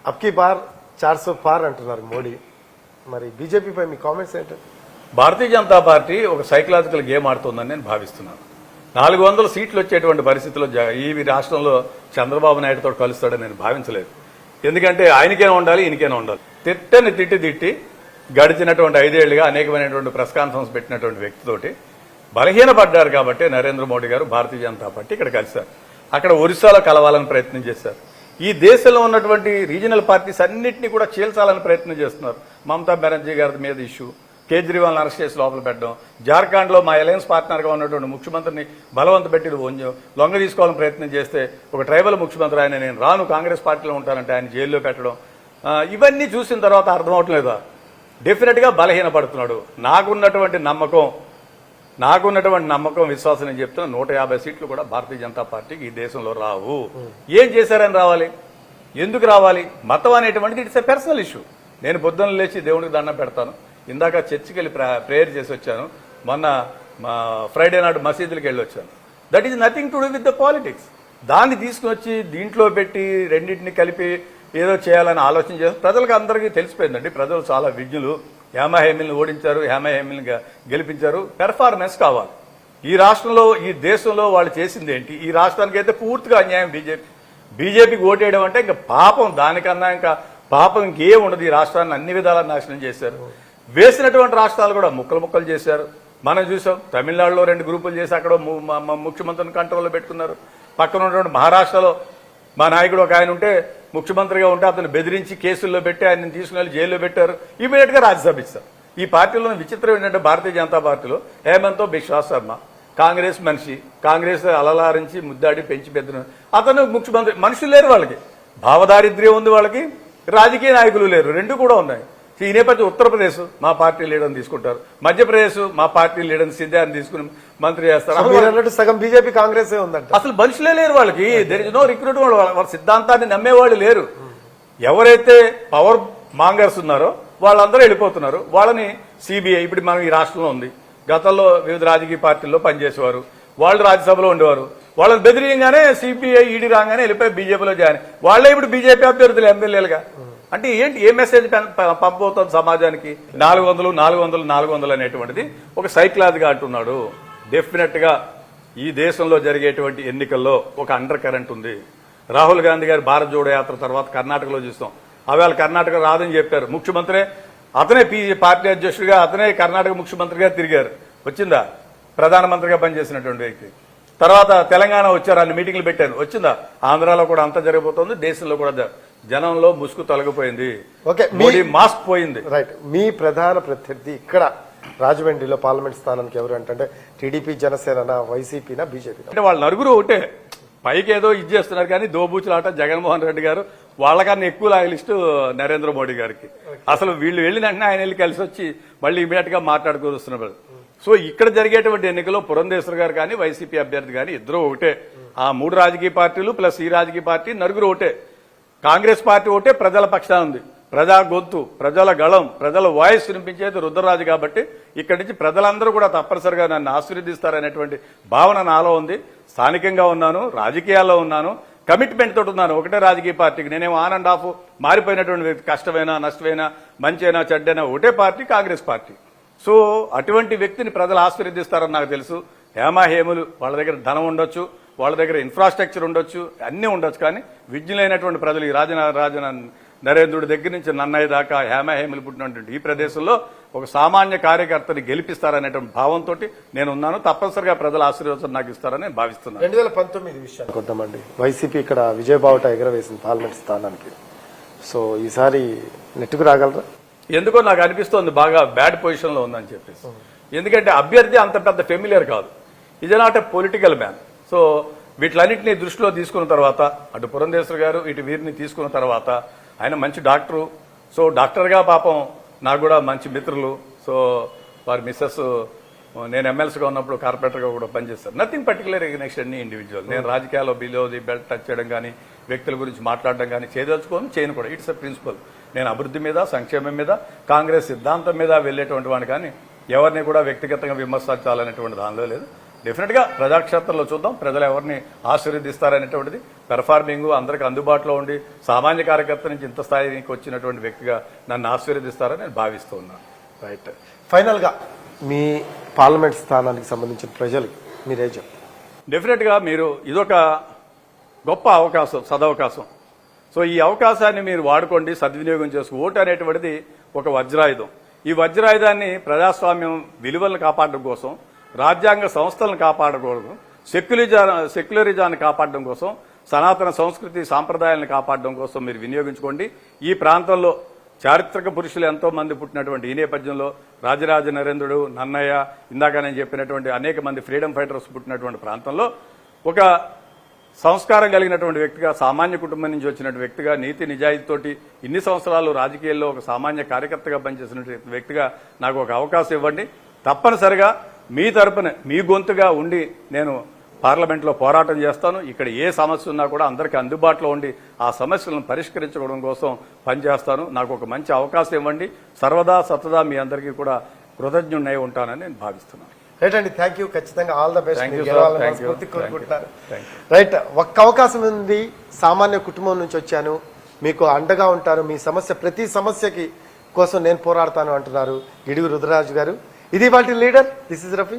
అబ్కి bar 400 పార్ అంటున్నారు మోడీ. మరి బీజేపీపై మీ కామెంట్స్ ఏంటంటే? భారతీయ జనతా పార్టీ ఒక సైకలాజికల్ గేమ్ ఆడుతుందని నేను భావిస్తున్నాను. 400 సీట్లు వచ్చేటువంటి పరిస్థితిలో ఈ రాష్ట్రంలో చంద్రబాబు నాయుడుతో కలుస్తాడని నేను భావించలేదు. ఎందుకంటే ఆయనకైనా ఉండాలి, ఈయనకైనా ఉండాలి. తిట్టని తిట్టి గడిచినటువంటి 5 ఏళ్లుగా అనేకమైనటువంటి ప్రెస్ కాన్ఫరెన్స్ పెట్టినటువంటి వ్యక్తితోటి బలహీనపడ్డారు కాబట్టి నరేంద్ర మోడీ గారు భారతీయ జనతా పార్టీ ఇక్కడ కలిశారు. అక్కడ ఒరిస్సాలో కలవాలని ప్రయత్నం చేశారు. ఈ దేశంలో ఉన్నటువంటి రీజనల్ పార్టీస్ అన్నింటినీ కూడా చీల్చాలని ప్రయత్నం చేస్తున్నారు. మమతా బెనర్జీ గారి మీద ఇష్యూ, కేజ్రీవాల్ అరెస్ట్ చేసి లోపల పెట్టడం, జార్ఖండ్లో మా అలయన్స్ పార్ట్నర్గా ఉన్నటువంటి ముఖ్యమంత్రిని బలవంత పెట్టి లొంగ తీసుకోవాలని ప్రయత్నం చేస్తే ఒక ట్రైబల్ ముఖ్యమంత్రి ఆయన నేను రాను కాంగ్రెస్ పార్టీలో ఉంటానంటే ఆయన జైల్లో పెట్టడం, ఇవన్నీ చూసిన తర్వాత అర్థం అవట్లేదా? డెఫినెట్గా బలహీనపడుతున్నాడు. నాకున్నటువంటి నమ్మకం విశ్వాసం నేను చెప్తున్నా 150 సీట్లు కూడా భారతీయ జనతా పార్టీకి ఈ దేశంలో రావు. ఏం చేశారని రావాలి? ఎందుకు రావాలి? మతం అనేటువంటిది ఇట్స్ ఎ పర్సనల్ ఇష్యూ. నేను పొద్దున్న లేచి దేవుడికి దండం పెడతాను. ఇందాక చర్చికి వెళ్ళి ప్రేయర్ చేసి వచ్చాను. మొన్న ఫ్రైడే నాడు మసీదులకు వెళ్ళి వచ్చాను. That is nothing to do with the politics. దాన్ని తీసుకుని వచ్చి దీంట్లో పెట్టి రెండింటిని కలిపి ఏదో చేయాలని ఆలోచన చేసి ప్రజలకు అందరికీ తెలిసిపోయిందండి. ప్రజలు చాలా విజ్ఞులు. హేమహేమిల్ని ఓడించారు, హేమహేమిల్ని గెలిపించారు. పెర్ఫార్మెన్స్ కావాలి. ఈ రాష్ట్రంలో ఈ దేశంలో వాళ్ళు చేసింది ఏంటి? ఈ రాష్ట్రానికి అయితే పూర్తిగా అన్యాయం బీజేపీకి ఓటేయడం అంటే ఇంకా పాపం. దానికన్నా ఇంకా పాపం ఇంకేం ఉండదు. ఈ రాష్ట్రాన్ని అన్ని విధాలా నాశనం చేశారు. వేసినటువంటి రాష్ట్రాలు కూడా ముక్కలు చేశారు. మనం చూసాం తమిళనాడులో 2 గ్రూపులు చేసి అక్కడ ముఖ్యమంత్రిని కంట్రోల్లో పెట్టుకున్నారు. పక్కన ఉన్నటువంటి మహారాష్ట్రలో మా నాయకుడు ఒక ఆయన ఉంటే ముఖ్యమంత్రిగా ఉంటే అతను బెదిరించి కేసుల్లో పెట్టి ఆయన తీసుకుని వెళ్ళి జైల్లో పెట్టారు. ఇమీడియట్ గా రాజ్యసభ ఇస్తారు. ఈ పార్టీలో విచిత్రం ఏంటంటే భారతీయ జనతా పార్టీలో హేమంత్ బిశ్వా శర్మ కాంగ్రెస్ మనిషి, కాంగ్రెస్ అలలారించి ముద్దాడి పెంచి పెద్ద అతను ముఖ్యమంత్రి. మనుషులు లేరు వాళ్ళకి, భావదారిద్ర్యం ఉంది వాళ్ళకి, రాజకీయ నాయకులు లేరు, 2 కూడా ఉన్నాయి. ఈ నేపథ్యం ఉత్తరప్రదేశ్ మా పార్టీ లీడర్ని తీసుకుంటారు, మధ్యప్రదేశ్ మా పార్టీ లీడర్ని సిద్ధాన్ని తీసుకుని మంత్రి చేస్తారు. సగం బీజేపీ కాంగ్రెస్ ఉందంట. అసలు మనుషులే లేరు వాళ్ళకి. There is no recruitment. వాళ్ళ సిద్ధాంతాన్ని నమ్మేవాళ్ళు లేరు. ఎవరైతే పవర్ మాంగర్స్ ఉన్నారో వాళ్ళందరూ వెళ్ళిపోతున్నారు. వాళ్ళని సిబిఐ ఇప్పుడు మనం ఈ రాష్ట్రంలో ఉంది. గతంలో వివిధ రాజకీయ పార్టీల్లో పనిచేసేవారు, వాళ్ళు రాజ్యసభలో ఉండేవారు. వాళ్ళని బెదిరియంగానే సిబిఐ ఈడీ రాగానే వెళ్ళిపోయి బీజేపీలో జాయిన్. వాళ్ళే ఇప్పుడు బీజేపీ అభ్యర్థులు ఎమ్మెల్యేలుగా. అంటే ఏంటి, ఏ మెసేజ్ పంపబోతుంది సమాజానికి? 400 అనేటువంటిది ఒక సైకలాజిగా అంటున్నాడు. డెఫినెట్ గా ఈ దేశంలో జరిగేటువంటి ఎన్నికల్లో ఒక అండర్ కరెంట్ ఉంది. రాహుల్ గాంధీ గారి భారత్ జోడో యాత్ర తర్వాత కర్ణాటకలో చూస్తాం. అవేళ కర్ణాటక రాదని చెప్పారు. ముఖ్యమంత్రి అతనే పార్టీ అధ్యక్షుడిగా అతనే కర్ణాటక ముఖ్యమంత్రిగా తిరిగారు. వచ్చిందా? ప్రధానమంత్రిగా పనిచేసినటువంటి వ్యక్తి. తర్వాత తెలంగాణ వచ్చారు, అన్ని మీటింగ్లు పెట్టారు. వచ్చిందా? ఆంధ్రాలో కూడా అంతా జరిగిపోతుంది. దేశంలో కూడా జనంలో ముసుగు తొలగిపోయింది. మోడీ మాస్క్ పోయింది. రైట్. మీ ప్రధాన ప్రత్యర్థి ఇక్కడ రాజమండ్రిలో పార్లమెంట్ స్థానానికి ఎవరు అంటే టీడీపీ, జనసేన, వైసీపీనా, బీజేపీ? అంటే వాళ్ళ నలుగురు ఒకటే. పైకి ఏదో ఇది చేస్తున్నారు కానీ దోబూచులాట జగన్మోహన్ రెడ్డి గారు వాళ్ళకన్నా ఎక్కువ లాయలిస్టు నరేంద్ర మోడీ గారికి. అసలు వీళ్ళు వెళ్ళిన వెంటనే ఆయన వెళ్ళి కలిసి వచ్చి మళ్ళీ ఇమీడియట్ గా మాట్లాడుకుని వస్తున్నారు. సో ఇక్కడ జరిగేటువంటి ఎన్నికల్లో పురంధేశ్వర్ గారు కానీ వైసీపీ అభ్యర్థి కానీ ఇద్దరు ఒకటే. ఆ 3 రాజకీయ పార్టీలు ప్లస్ ఈ రాజకీయ పార్టీ నలుగురు ఒకటే. కాంగ్రెస్ పార్టీ ఒకటే ప్రజల పక్షాన ఉంది. ప్రజా గొంతు, ప్రజల గళం, ప్రజల వాయిస్ వినిపించేది రుద్రరాజు కాబట్టి ఇక్కడి నుంచి ప్రజలందరూ కూడా తప్పనిసరిగా నన్ను ఆశీర్వదిస్తారనేటువంటి భావన నాలో ఉంది. స్థానికంగా ఉన్నాను, రాజకీయాల్లో ఉన్నాను, కమిట్మెంట్ తోటి ఉన్నాను. ఒకటే రాజకీయ పార్టీకి. నేనేమో ఆన్ అండ్ ఆఫ్ మారిపోయినటువంటి వ్యక్తి. కష్టమైనా నష్టమైనా మంచైనా చెడ్డైనా ఒకటే పార్టీ, కాంగ్రెస్ పార్టీ. సో అటువంటి వ్యక్తిని ప్రజలు ఆశీర్వదిస్తారని నాకు తెలుసు. హేమహేములు వాళ్ళ దగ్గర ధనం ఉండొచ్చు, వాళ్ళ దగ్గర ఇన్ఫ్రాస్ట్రక్చర్ ఉండొచ్చు, అన్నీ ఉండొచ్చు. కానీ విజ్ఞులైనటువంటి ప్రజలు ఈ రాజన నరేంద్రుడి దగ్గర నుంచి నన్నయ్య దాకా హేమహేములు పుట్టినటువంటి ఈ ప్రదేశంలో ఒక సామాన్య కార్యకర్తని గెలిపిస్తారనేటువంటి భావంతో నేను ఉన్నాను. తప్పనిసరిగా ప్రజల ఆశీర్వాదం నాకు ఇస్తారని భావిస్తున్నాను. 2019 విషయానికి వద్దామండి. వైసీపీ ఇక్కడ విజయబావుట ఎగరవేసింది పార్లమెంట్ స్థానానికి. సో ఈసారి నెట్టుకు రాగలరా? ఎందుకో నాకు అనిపిస్తోంది బాగా బ్యాడ్ పొజిషన్ లో ఉందని చెప్పేసి. ఎందుకంటే అభ్యర్థి అంత పెద్ద ఫెమిలియర్ కాదు. ఇది not a political man. So వీటిలన్నింటినీ దృష్టిలో తీసుకున్న తర్వాత అటు పురంధేశ్వర్ గారు ఇటు వీరిని తీసుకున్న తర్వాత ఆయన మంచి డాక్టరు. సో డాక్టర్గా పాపం నాకు కూడా మంచి మిత్రులు. సో వారి మిస్సెస్ నేను ఎమ్మెల్సీగా ఉన్నప్పుడు కార్పొరేటర్గా కూడా పనిచేస్తాను. Nothing particular against any individual. నేను రాజకీయాల్లో బిలో ది బెల్ట్ టచ్ చేయడం కానీ వ్యక్తుల గురించి మాట్లాడడం కానీ చేయను కూడా. It's a principle. నేను అభివృద్ధి మీద, సంక్షేమం మీద, కాంగ్రెస్ సిద్ధాంతం మీద వెళ్ళేటువంటి వాడిని కానీ ఎవరిని కూడా వ్యక్తిగతంగా విమర్శించాలనేటువంటి దానిలో లేదు. డెఫినెట్గా ప్రజాక్షేత్రంలో చూద్దాం ప్రజలు ఎవరిని ఆశీర్వదిస్తారనేటువంటిది. పెర్ఫార్మింగ్ అందరికి అందుబాటులో ఉండి సామాన్య కార్యకర్త నుంచి ఇంత స్థాయికి వచ్చినటువంటి వ్యక్తిగా నన్ను ఆశీర్వదిస్తారని నేను భావిస్తూ ఉన్నాను. రైట్. ఫైనల్గా మీ పార్లమెంట్ స్థానానికి సంబంధించిన ప్రజలకి మీరేం చెప్తారు? డెఫినెట్గా మీరు ఇదొక గొప్ప అవకాశం, సదవకాశం. సో ఈ అవకాశాన్ని మీరు వాడుకోండి, సద్వినియోగం చేసుకో. ఓటు అనేటువంటిది ఒక వజ్రాయుధం. ఈ వజ్రాయుధాన్ని ప్రజాస్వామ్యం విలువలను కాపాడడం కోసం, రాజ్యాంగ సంస్థలను కాపాడడం కోసం, సెక్యులరిజాన్ని కాపాడడం కోసం, సనాతన సంస్కృతి సాంప్రదాయాలను కాపాడడం కోసం మీరు వినియోగించుకోండి. ఈ ప్రాంతంలో చారిత్రక పురుషులు ఎంతో మంది పుట్టినటువంటి ఈ నేపథ్యంలో రాజరాజ నరేంద్రుడు, నన్నయ్య, ఇందాక నేను చెప్పినటువంటి అనేక మంది ఫ్రీడమ్ ఫైటర్స్ పుట్టినటువంటి ప్రాంతంలో ఒక సంస్కారం కలిగినటువంటి వ్యక్తిగా, సామాన్య కుటుంబం నుంచి వచ్చినటువంటి వ్యక్తిగా, నీతి నిజాయితీతోటి ఇన్ని సంవత్సరాలు రాజకీయాల్లో ఒక సామాన్య కార్యకర్తగా పనిచేసినటువంటి వ్యక్తిగా నాకు ఒక అవకాశం ఇవ్వండి. తప్పనిసరిగా మీ తరపున మీ గొంతుగా ఉండి నేను పార్లమెంట్లో పోరాటం చేస్తాను. ఇక్కడ ఏ సమస్య ఉన్నా కూడా అందరికీ అందుబాటులో ఉండి ఆ సమస్యలను పరిష్కరించుకోవడం కోసం పనిచేస్తాను. నాకు ఒక మంచి అవకాశం ఇవ్వండి. సర్వదా సతదా మీ అందరికీ కూడా కృతజ్ఞుడై ఉంటానని నేను భావిస్తున్నాను. రైట్ అండి, థ్యాంక్ యూ. ఖచ్చితంగా all the best. Thank you, sir. Thank you. మనస్ఫూర్తి కోరుకుంటున్నారు. Thank you. రైట్, ఒక్క అవకాశం ఉంది. సామాన్య కుటుంబం నుంచి వచ్చాను, మీకు అండగా ఉంటారు, మీ సమస్య ప్రతి సమస్యకి కోసం నేను పోరాడతాను అంటున్నారు గిడుగు రుద్రరాజు గారు. ఇది వాటి లీడర్. This is Rafi.